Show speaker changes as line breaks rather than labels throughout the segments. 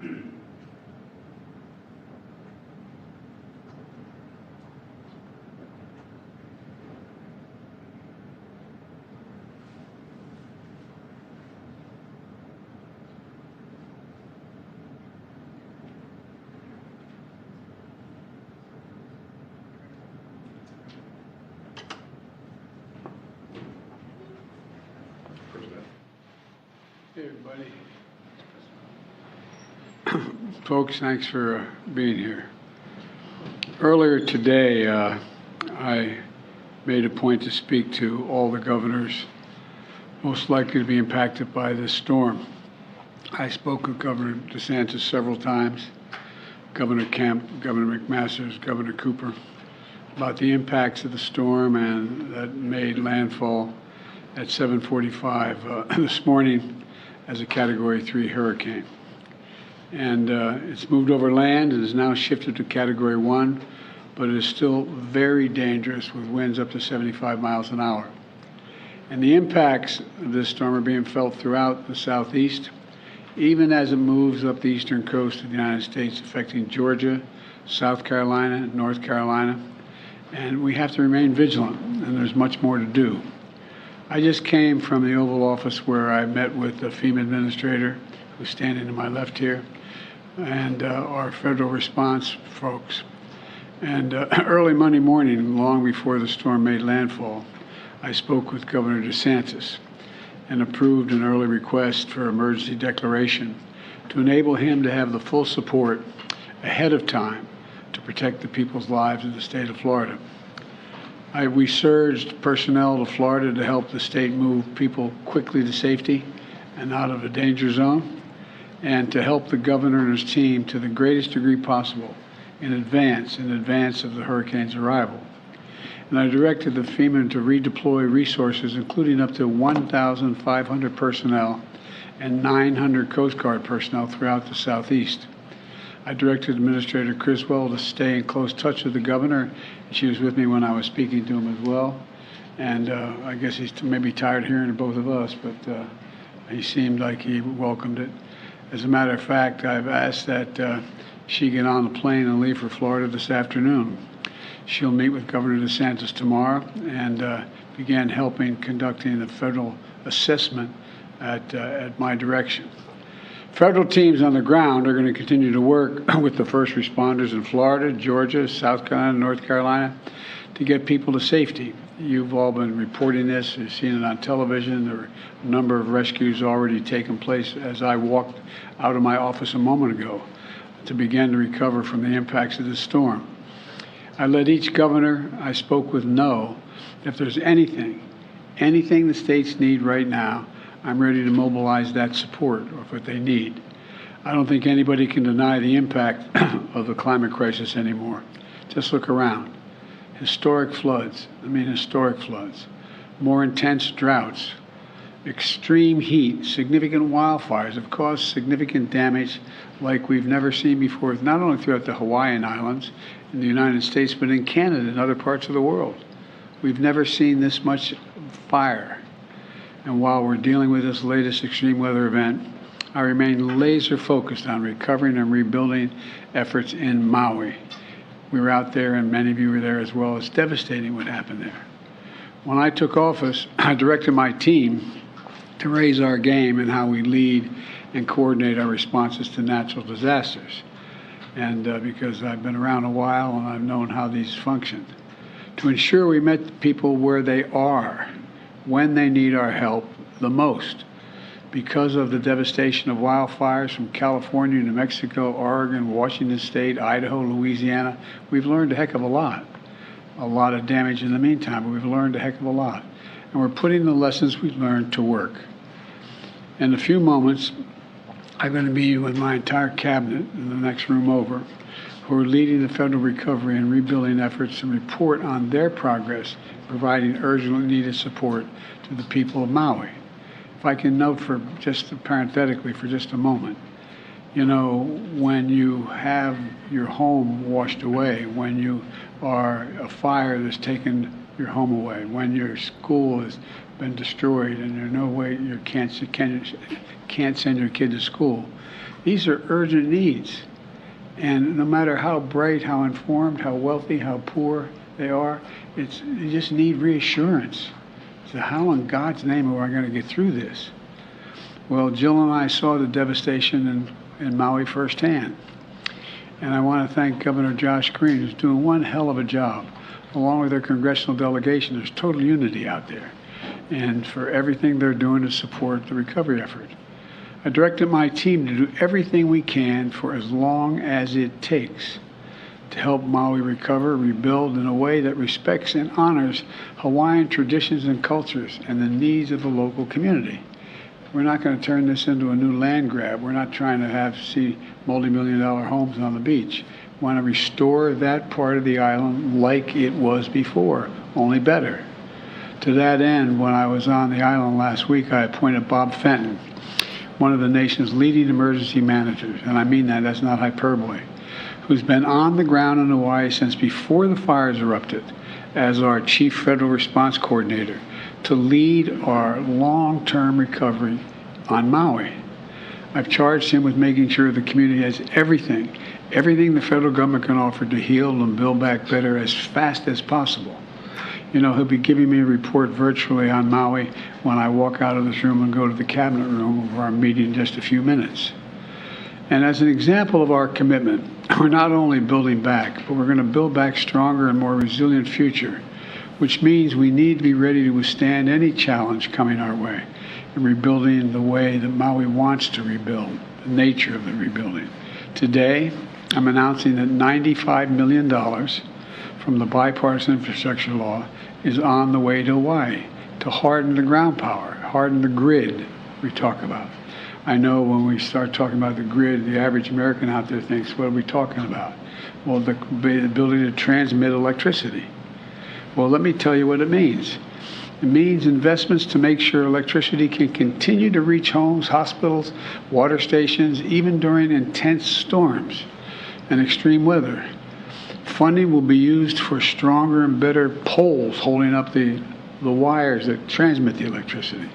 Hey, everybody. Folks, thanks for being here. Earlier today, I made a point to speak to all the governors most likely to be impacted by this storm. I spoke with Governor DeSantis several times, Governor Kemp, Governor McMaster's, Governor Cooper, about the impacts of the storm and that made landfall at 7:45 this morning as a Category 3 hurricane. And it's moved over land and is now shifted to Category 1, but it is still very dangerous with winds up to 75 miles an hour. And the impacts of this storm are being felt throughout the southeast, even as it moves up the eastern coast of the United States, affecting Georgia, South Carolina, North Carolina. And we have to remain vigilant, and there's much more to do. I just came from the Oval Office where I met with the FEMA administrator, who's standing to my left here, and our federal response folks. And early Monday morning, long before the storm made landfall, I spoke with Governor DeSantis and approved an early request for emergency declaration to enable him to have the full support ahead of time to protect the people's lives in the state of Florida. We surged personnel to Florida to help the state move people quickly to safety and out of a danger zone, and to help the governor and his team to the greatest degree possible in advance of the hurricane's arrival. And I directed the FEMA to redeploy resources, including up to 1,500 personnel and 900 Coast Guard personnel throughout the southeast. I directed Administrator Criswell to stay in close touch with the governor. She was with me when I was speaking to him as well. And I guess he's maybe tired of hearing both of us, but he seemed like he welcomed it. As a matter of fact, I've asked that she get on the plane and leave for Florida this afternoon. She'll meet with Governor DeSantis tomorrow and begin conducting the federal assessment at my direction. Federal teams on the ground are going to continue to work with the first responders in Florida, Georgia, South Carolina, North Carolina to get people to safety. You've all been reporting this. You've seen it on television. There are a number of rescues already taking place as I walked out of my office a moment ago to begin to recover from the impacts of this storm. I let each governor I spoke with know if there's anything the states need right now, I'm ready to mobilize that support of what they need. I don't think anybody can deny the impact of the climate crisis anymore. Just look around. Historic floods, more intense droughts, extreme heat, significant wildfires have caused significant damage like we've never seen before, not only throughout the Hawaiian Islands in the United States, but in Canada and other parts of the world. We've never seen this much fire. And while we're dealing with this latest extreme weather event, I remain laser focused on recovering and rebuilding efforts in Maui. We were out there, and many of you were there as well. It's devastating what happened there. When I took office, I directed my team to raise our game in how we lead and coordinate our responses to natural disasters. And because I've been around a while and I've known how these functioned, to ensure we met people where they are, when they need our help the most. Because of the devastation of wildfires from California, New Mexico, Oregon, Washington State, Idaho, Louisiana, we've learned a heck of a lot. A lot of damage in the meantime, but we've learned a heck of a lot. And we're putting the lessons we've learned to work. In a few moments, I'm going to be with my entire cabinet in the next room over, who are leading the federal recovery and rebuilding efforts and report on their progress, providing urgently needed support to the people of Maui. If I can note parenthetically for just a moment, when you have your home washed away, when you are a fire that's taken your home away, when your school has been destroyed and there's no way you can't send your kid to school. These are urgent needs. And no matter how bright, how informed, how wealthy, how poor they are, you just need reassurance. So how in God's name are I going to get through this? Well, Jill and I saw the devastation in Maui firsthand. And I want to thank Governor Josh Green, who's doing one hell of a job. Along with their congressional delegation, there's total unity out there, and for everything they're doing to support the recovery effort. I directed my team to do everything we can for as long as it takes to help Maui recover, rebuild in a way that respects and honors Hawaiian traditions and cultures and the needs of the local community. We're not going to turn this into a new land grab. We're not trying to see multi-million-dollar homes on the beach. We want to restore that part of the island like it was before, only better. To that end, when I was on the island last week, I appointed Bob Fenton, one of the nation's leading emergency managers, and I mean that, that's not hyperbole, who's been on the ground in Hawaii since before the fires erupted as our Chief Federal Response Coordinator to lead our long-term recovery on Maui. I've charged him with making sure the community has everything the federal government can offer to heal and build back better as fast as possible. You know, he'll be giving me a report virtually on Maui when I walk out of this room and go to the cabinet room of our meeting in just a few minutes. And as an example of our commitment, we're not only building back, but we're going to build back stronger and more resilient future, which means we need to be ready to withstand any challenge coming our way in rebuilding the way that Maui wants to rebuild, the nature of the rebuilding. Today, I'm announcing that $95 million from the bipartisan infrastructure law is on the way to Hawaii to harden the ground power, harden the grid we talk about. I know when we start talking about the grid, the average American out there thinks, what are we talking about? Well, the ability to transmit electricity. Well, let me tell you what it means. It means investments to make sure electricity can continue to reach homes, hospitals, water stations, even during intense storms and extreme weather. Funding will be used for stronger and better poles holding up the wires that transmit the electricity.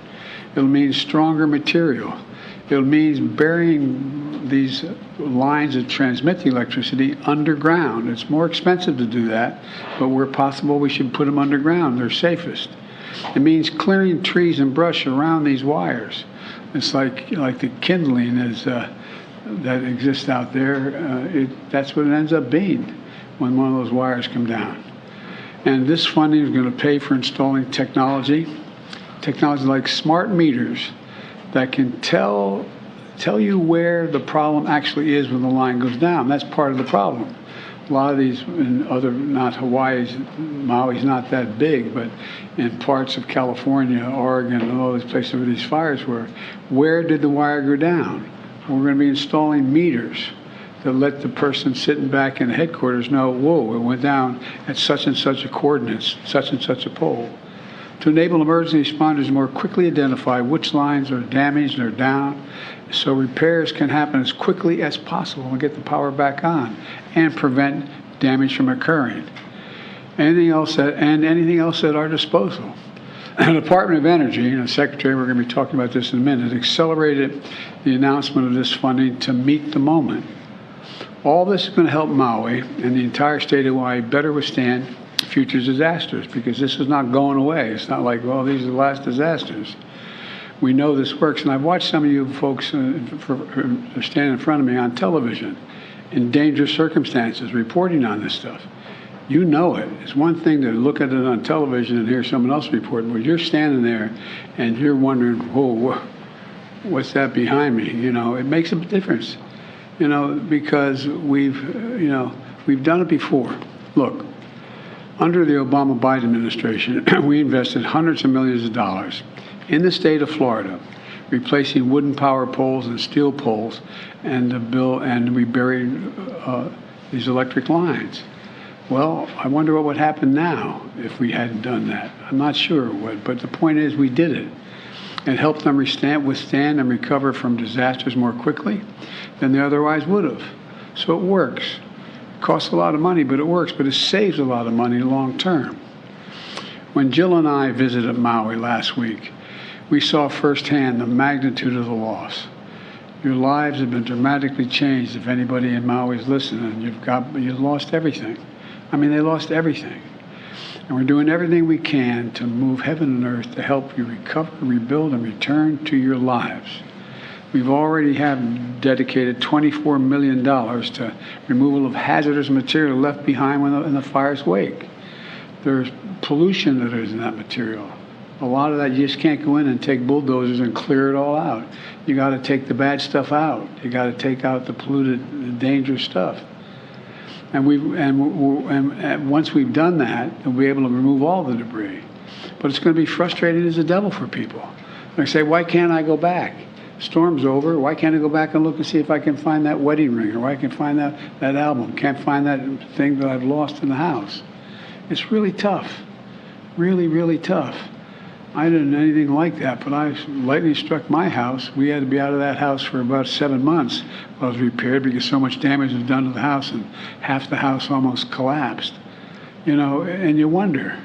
It'll mean stronger material. It'll mean burying these lines that transmit the electricity underground. It's more expensive to do that, but where possible, we should put them underground. They're safest. It means clearing trees and brush around these wires. It's like the kindling that exists out there. That's what it ends up being when one of those wires come down. And this funding is going to pay for installing technology like smart meters that can tell you where the problem actually is when the line goes down. That's part of the problem. A lot of these, in other, not Maui's not that big, but in parts of California, Oregon, and all these places where these fires were, where did the wire go down? We're going to be installing meters that let the person sitting back in the headquarters know, whoa, it went down at such and such a coordinates, such and such a pole. To enable emergency responders to more quickly identify which lines are damaged or down, so repairs can happen as quickly as possible and get the power back on and prevent damage from occurring. Anything else at our disposal. The Department of Energy, and the Secretary, we're going to be talking about this in a minute, accelerated the announcement of this funding to meet the moment. All this is going to help Maui and the entire state of Hawaii better withstand future disasters, because this is not going away. It's not like, well, these are the last disasters. We know this works, and I've watched some of you folks stand in front of me on television in dangerous circumstances reporting on this stuff. You know it. It's one thing to look at it on television and hear someone else reporting, but you're standing there and you're wondering, whoa, what's that behind me? You know, it makes a difference, you know, because we've done it before. Look, under the Obama-Biden administration, we invested hundreds of millions of dollars in the state of Florida, replacing wooden power poles and steel poles, and we buried these electric lines. Well, I wonder what would happen now if we hadn't done that. I'm not sure what, but the point is we did it. It helped them withstand and recover from disasters more quickly than they otherwise would have. So it works. It costs a lot of money, but it works, but it saves a lot of money long term. When Jill and I visited Maui last week, we saw firsthand the magnitude of the loss. Your lives have been dramatically changed. If anybody in Maui is listening, you've lost everything. I mean, they lost everything. And we're doing everything we can to move heaven and earth to help you recover, rebuild, and return to your lives. We've already have dedicated $24 million to removal of hazardous material left behind in the fire's wake. There's pollution that is in that material. A lot of that you just can't go in and take bulldozers and clear it all out. You got to take the bad stuff out. You got to take out the polluted, the dangerous stuff. And once we've done that, we'll be able to remove all the debris. But it's going to be frustrating as the devil for people. They say, why can't I go back? Storm's over. Why can't I go back and look and see if I can find that wedding ring, or I can find that album? Can't find that thing that I've lost in the house. It's really tough. Really, really tough. I didn't know anything like that, but lightning struck my house. We had to be out of that house for about 7 months while it was repaired because so much damage was done to the house and half the house almost collapsed. You know, and you wonder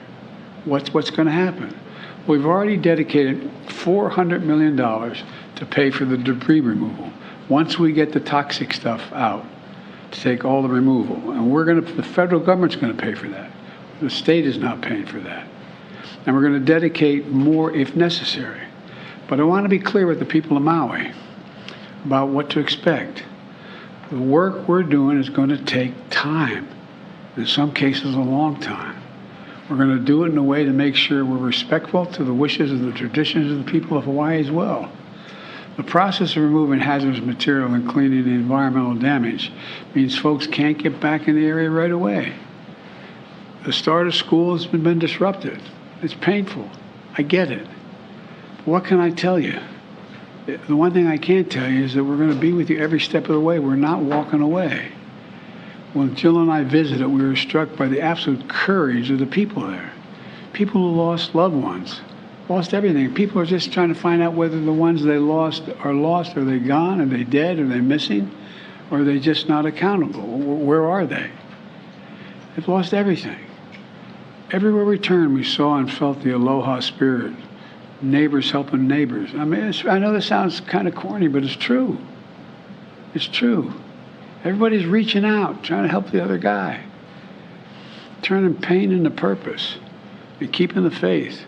what's going to happen. We've already dedicated $400 million to pay for the debris removal. Once we get the toxic stuff out, to take all the removal, and the federal government's going to pay for that. The state is not paying for that. And we're going to dedicate more if necessary. But I want to be clear with the people of Maui about what to expect. The work we're doing is going to take time, in some cases a long time. We're going to do it in a way to make sure we're respectful to the wishes and the traditions of the people of Hawaii as well. The process of removing hazardous material and cleaning the environmental damage means folks can't get back in the area right away. The start of school has been disrupted. It's painful. I get it. But what can I tell you? The one thing I can tell you is that we're going to be with you every step of the way. We're not walking away. When Jill and I visited, we were struck by the absolute courage of the people there. People who lost loved ones, lost everything. People are just trying to find out whether the ones they lost, are they gone? Are they dead? Are they missing? Or are they just not accountable? Where are they? They've lost everything. Everywhere we turned, we saw and felt the aloha spirit. Neighbors helping neighbors. I mean, I know this sounds kind of corny, but it's true. It's true. Everybody's reaching out, trying to help the other guy. Turning pain into purpose and keeping the faith.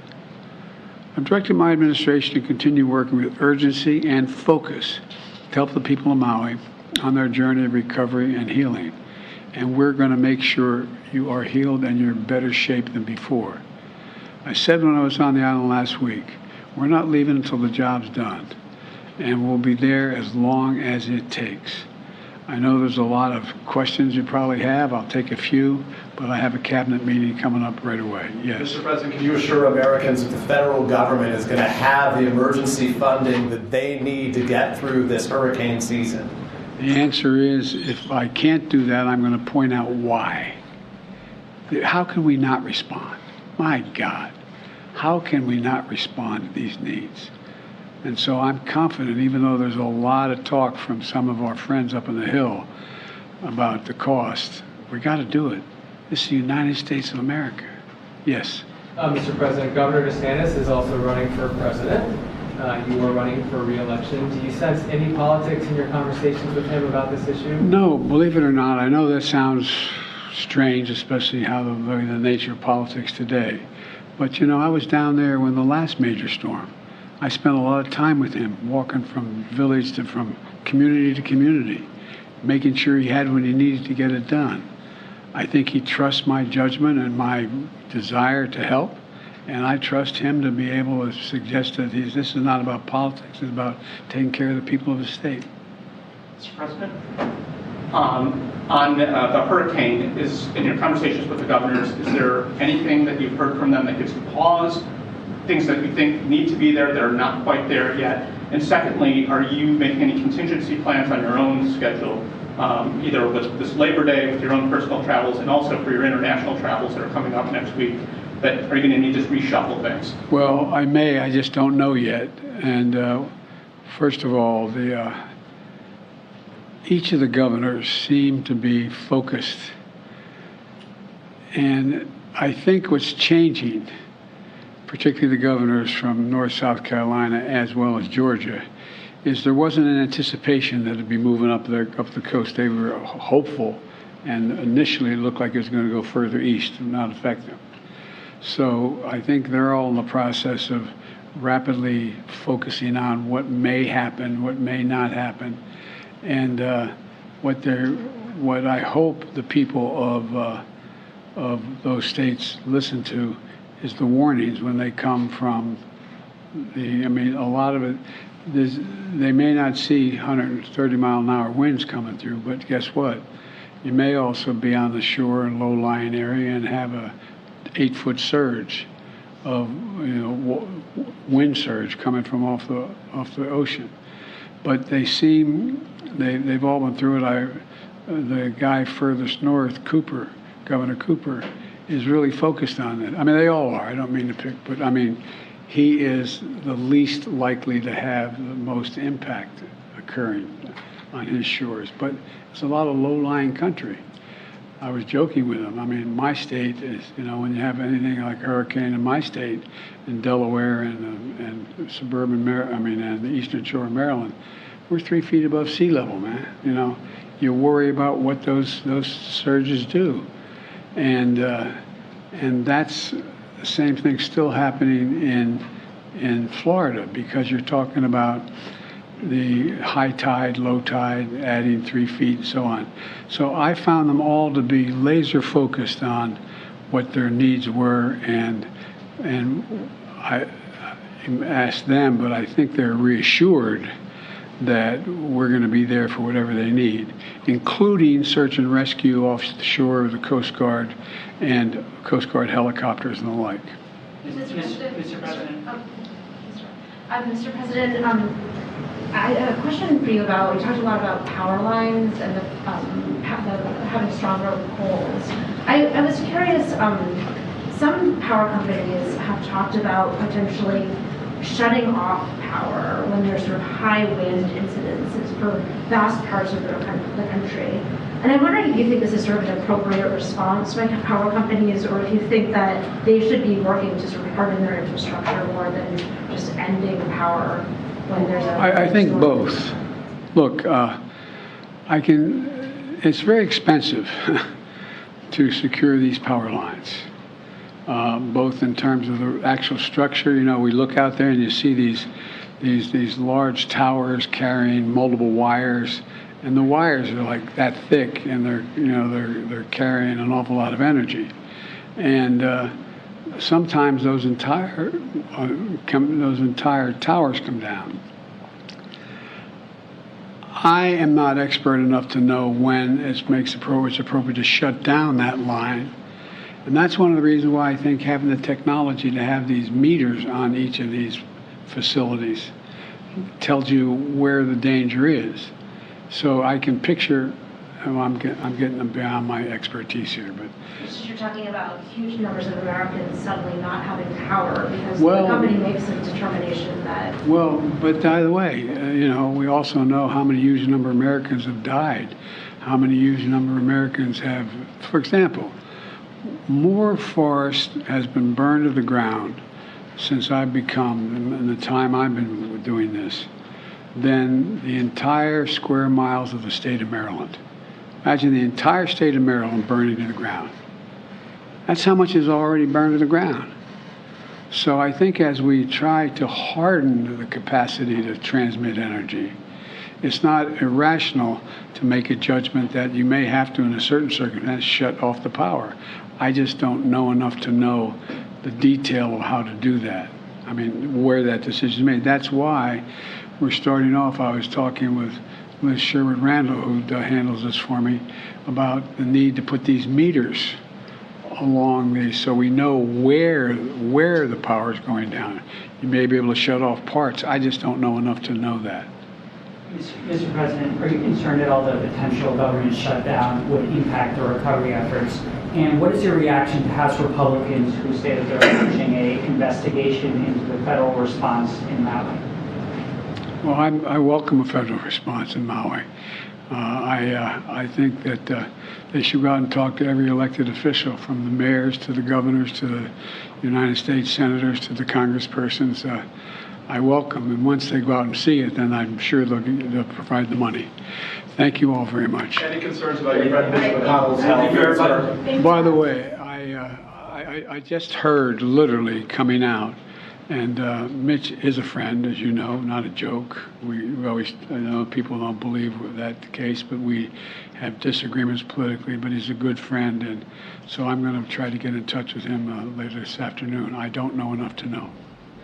I've directed my administration to continue working with urgency and focus to help the people of Maui on their journey of recovery and healing. And we're going to make sure you are healed and you're in better shape than before. I said when I was on the island last week, we're not leaving until the job's done. And we'll be there as long as it takes. I know there's a lot of questions you probably have. I'll take a few, but I have a cabinet meeting coming up right away. Yes.
Mr. President, can you assure Americans that the federal government is going to have the emergency funding that they need to get through this hurricane season?
The answer is, if I can't do that, I'm going to point out why. How can we not respond? My God, how can we not respond to these needs? And so I'm confident, even though there's a lot of talk from some of our friends up on the Hill about the cost, we got to do it. This is the United States of America. Yes.
Mr. President, Governor DeSantis is also running for president. You are running for re-election. Do you sense any politics in your conversations with him about this issue?
No, believe it or not. I know that sounds strange, especially how the nature of politics today. But, you know, I was down there when the last major storm. I spent a lot of time with him, walking from village from community to community, making sure he had what he needed to get it done. I think he trusts my judgment and my desire to help. And I trust him to be able to suggest that this is not about politics, it's about taking care of the people of the state.
Mr. President, on the hurricane, in your conversations with the governors, is there anything that you've heard from them that gives you pause? Things that you think need to be there that are not quite there yet? And secondly, are you making any contingency plans on your own schedule, either with this Labor Day, with your own personal travels, and also for your international travels that are coming up next week? That are you going to need to reshuffle things?
Well, I may. I just don't know yet. And first of all, each of the governors seem to be focused. And I think what's changing particularly the governors from North South Carolina as well as Georgia, is there wasn't an anticipation that it'd be moving up the coast. They were hopeful, and initially it looked like it was going to go further east and not affect them. So I think they're all in the process of rapidly focusing on what may happen, what may not happen, and what I hope the people of those states listen to is the warnings when they come from I mean, a lot of it, they may not see 130-mile-an-hour winds coming through, but guess what? You may also be on the shore and low-lying area and have a 8-foot surge of wind surge coming from off the ocean. But they've all been through it. The guy furthest north, Governor Cooper, is really focused on it. I mean, they all are. I don't mean to pick, but I mean, he is the least likely to have the most impact occurring on his shores. But it's a lot of low-lying country. I was joking with him. I mean, my state is, when you have anything like a hurricane in my state, in Delaware and suburban and the eastern shore of Maryland, we're 3 feet above sea level, man. You worry about what those surges do, and that's the same thing still happening in Florida, because you're talking about the high tide, low tide, adding 3 feet, and so on. So I found them all to be laser focused on what their needs were, and I asked them, but I think they're reassured that we're going to be there for whatever they need, including search and rescue off the shore of the Coast Guard and Coast Guard helicopters and the like.
Mr. President. Mr. President, I have a question for you about, we talked a lot about power lines and having stronger poles. I was curious, some power companies have talked about potentially shutting off power when there's sort of high wind incidences for vast parts of the country. And I'm wondering if you think this is sort of an appropriate response by power companies, or if you think that they should be working to sort of harden their infrastructure more than just ending power when there's a...
I think both. Look, it's very expensive to secure these power lines. Both in terms of the actual structure. We look out there and you see these large towers carrying multiple wires, and the wires are like that thick, and they're carrying an awful lot of energy, and sometimes those entire towers come down. I am not expert enough to know when it's appropriate to shut down that line. And that's one of the reasons why I think having the technology to have these meters on each of these facilities tells you where the danger is. So I can picture, I'm getting beyond my expertise here, but...
You're talking about huge numbers of Americans suddenly not having power because the company makes a determination that...
Well, but by the way, we also know how many huge number of Americans have died, how many huge number of Americans have, for example, more forest has been burned to the ground since I've become, in the time I've been doing this, than the entire square miles of the state of Maryland. Imagine the entire state of Maryland burning to the ground. That's how much is already burned to the ground. So I think as we try to harden the capacity to transmit energy, it's not irrational to make a judgment that you may have to, in a certain circumstance, shut off the power. I just don't know enough to know the detail of how to do that. I mean, where that decision is made. That's why we're starting off. I was talking with Ms. Sherwood Randall, who handles this for me, about the need to put these meters along these so we know where the power is going down. You may be able to shut off parts. I just don't know enough to know that.
Mr. President, are you concerned at all that a potential government shutdown would impact the recovery efforts? And what is your reaction to House Republicans who say that they're launching an investigation into the federal response in Maui?
Well, I welcome a federal response in Maui. I think that they should go out and talk to every elected official, from the mayors to the governors to the United States senators to the congresspersons, I welcome. And once they go out and see it, then I'm sure they'll provide the money. Thank you all very much.
Any concerns about your friend Mitch McConnell's health?
By the way, I just heard literally coming out, and Mitch is a friend, as you know, not a joke. We always, I know people don't believe that's the case, but we have disagreements politically, but he's a good friend, and so I'm going to try to get in touch with him later this afternoon. I don't know enough to know.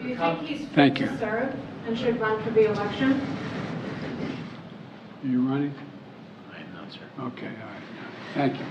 Do you think he's fit
Thank you.
to serve and should run for re-election?
Are you running?
I am not, sir.
Okay, all right. Thank you.